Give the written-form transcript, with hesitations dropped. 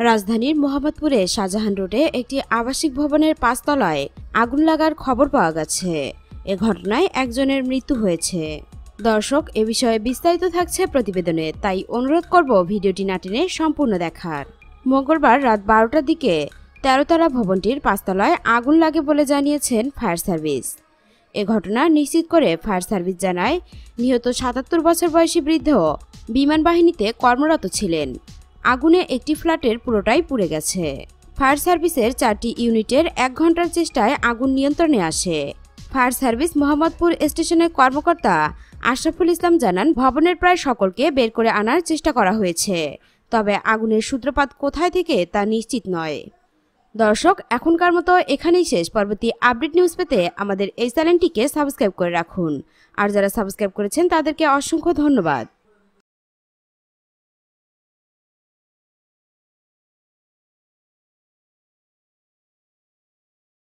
রাজধানীর মোহাম্মদপুরে শাহজাহান রোডে একটি আবাসিক ভবনের ৫ তলায় আগুন লাগার খবর পাওয়া গেছে। এ ঘটনায় একজনের মৃত্যু হয়েছে। দর্শক, এ বিষয়ে বিস্তারিত থাকছে প্রতিবেদনে, তাই অনুরোধ করব ভিডিওটি না টেনে সম্পূর্ণ দেখার। মঙ্গলবার রাত ১২টার দিকে ১৩ তলা ভবনটির ৫ তলায় আগুন লাগে বলে জানিয়েছেন ফায়ার সার্ভিস। এ ঘটনা নিশ্চিত করে ফায়ার সার্ভিস জানায়, নিহত ৭৭ বছর বয়সী বৃদ্ধ বিমান বাহিনীতে কর্মরত ছিলেন। আগুনে একটি ফ্ল্যাটের পুরোটাই পুড়ে গেছে। ফায়ার সার্ভিসের ৪টি ইউনিটের ১ ঘন্টার চেষ্টায় আগুন নিয়ন্ত্রণে আসে। ফায়ার সার্ভিস মোহাম্মদপুর স্টেশনের কর্মকর্তা আশরাফুল ইসলাম জানান, ভবনের প্রায় সকলকে বের করে আনার চেষ্টা করা হয়েছে, তবে আগুনের সূত্রপাত কোথায় থেকে তা নিশ্চিত নয়। দর্শক, এখনকার মতো এখানেই শেষ। পরবর্তী আপডেট নিউজ পেতে আমাদের এই চ্যানেলটিকে সাবস্ক্রাইব করে রাখুন। আর যারা সাবস্ক্রাইব করেছেন তাদেরকে অসংখ্য ধন্যবাদ।